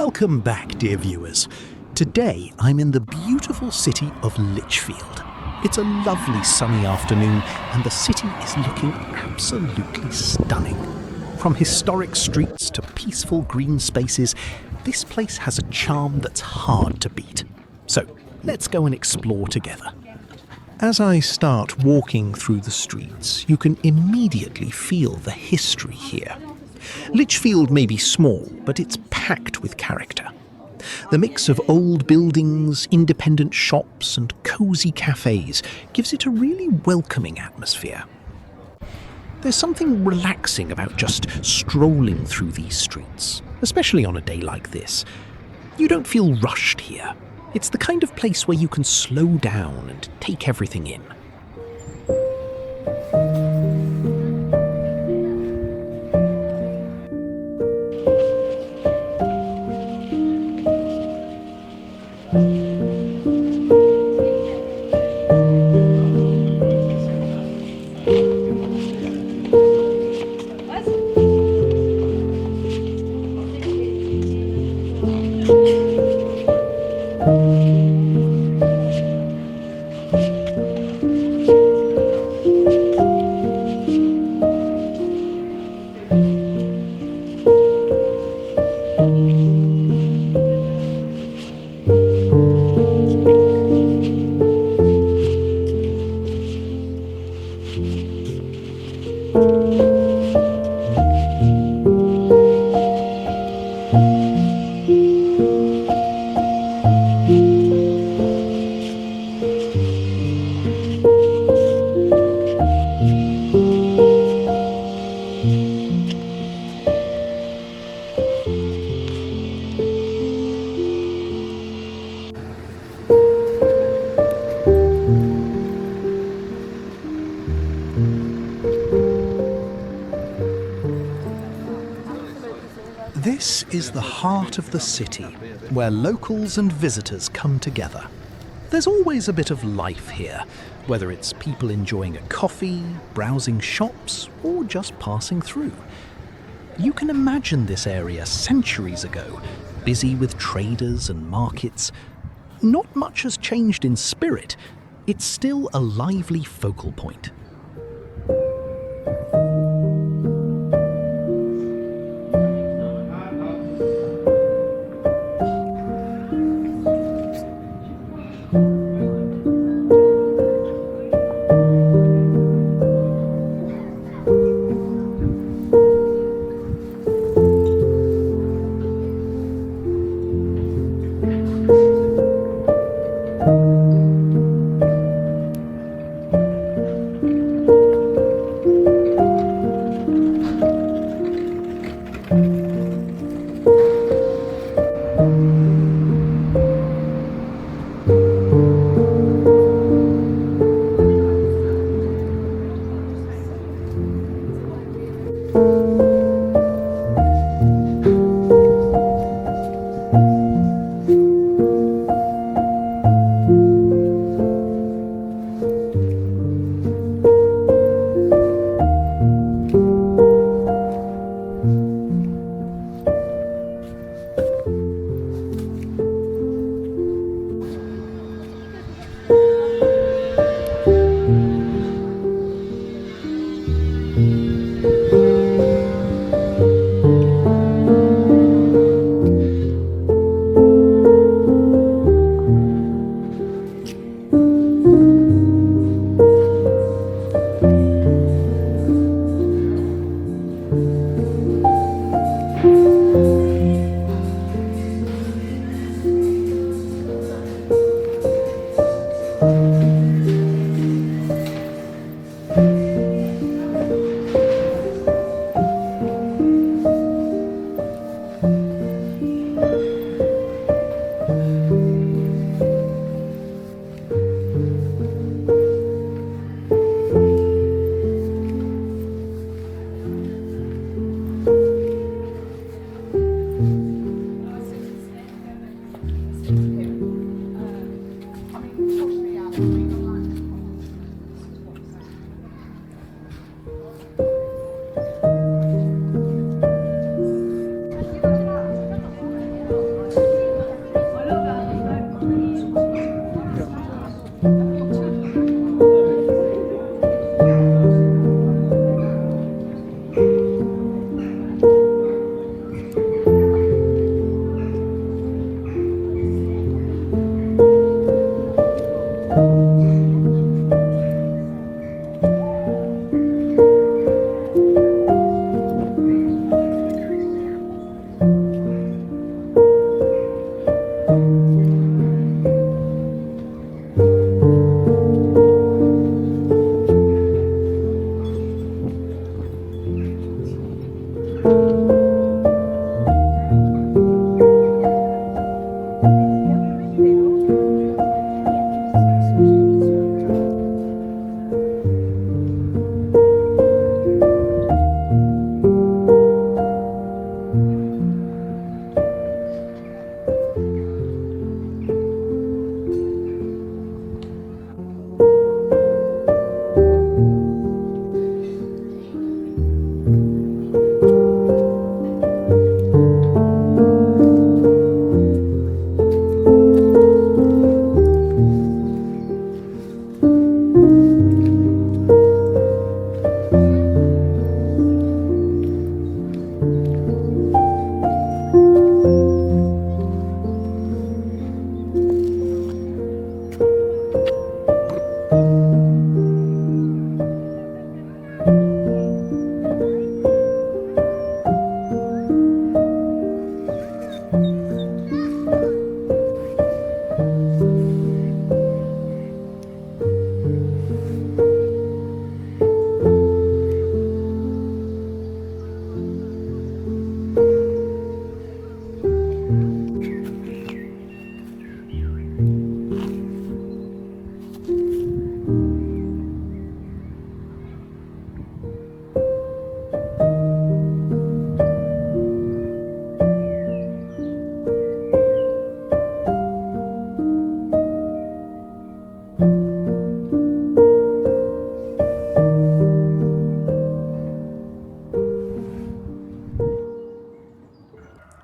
Welcome back, dear viewers. Today I'm in the beautiful city of Lichfield. It's a lovely sunny afternoon and the city is looking absolutely stunning. From historic streets to peaceful green spaces, this place has a charm that's hard to beat. So let's go and explore together. As I start walking through the streets, you can immediately feel the history here. Lichfield may be small, but it's packed with character. The mix of old buildings, independent shops and cosy cafes gives it a really welcoming atmosphere. There's something relaxing about just strolling through these streets, especially on a day like this. You don't feel rushed here. It's the kind of place where you can slow down and take everything in. This is the heart of the city, where locals and visitors come together. There's always a bit of life here, whether it's people enjoying a coffee, browsing shops, or just passing through. You can imagine this area centuries ago, busy with traders and markets. Not much has changed in spirit. It's still a lively focal point.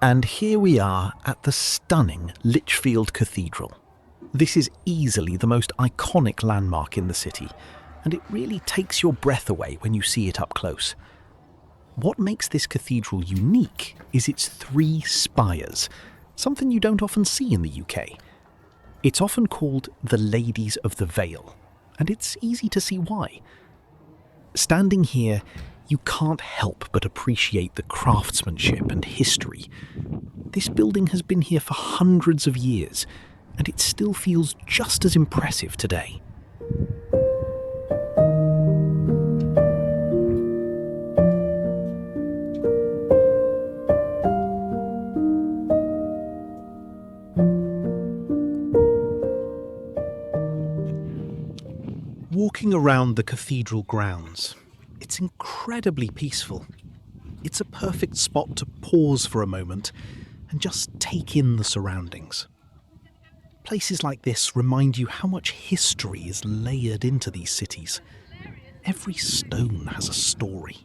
And here we are at the stunning Lichfield Cathedral. This is easily the most iconic landmark in the city, and it really takes your breath away when you see it up close. What makes this cathedral unique is its 3 spires, something you don't often see in the UK. It's often called the Ladies of the Vale, and it's easy to see why. Standing here, you can't help but appreciate the craftsmanship and history. This building has been here for hundreds of years, and it still feels just as impressive today. Walking around the cathedral grounds, it's incredibly peaceful. It's a perfect spot to pause for a moment and just take in the surroundings. Places like this remind you how much history is layered into these cities. Every stone has a story.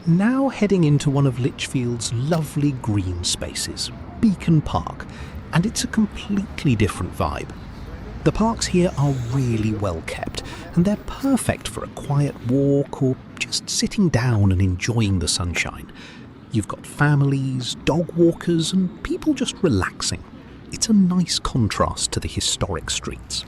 Now heading into one of Lichfield's lovely green spaces, Beacon Park, and it's a completely different vibe. The parks here are really well kept, and they're perfect for a quiet walk or just sitting down and enjoying the sunshine. You've got families, dog walkers, and people just relaxing. It's a nice contrast to the historic streets.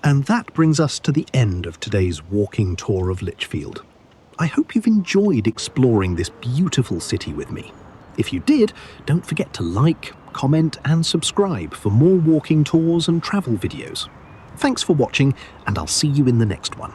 And that brings us to the end of today's walking tour of Lichfield. I hope you've enjoyed exploring this beautiful city with me. If you did, don't forget to like, comment and subscribe for more walking tours and travel videos. Thanks for watching, and I'll see you in the next one.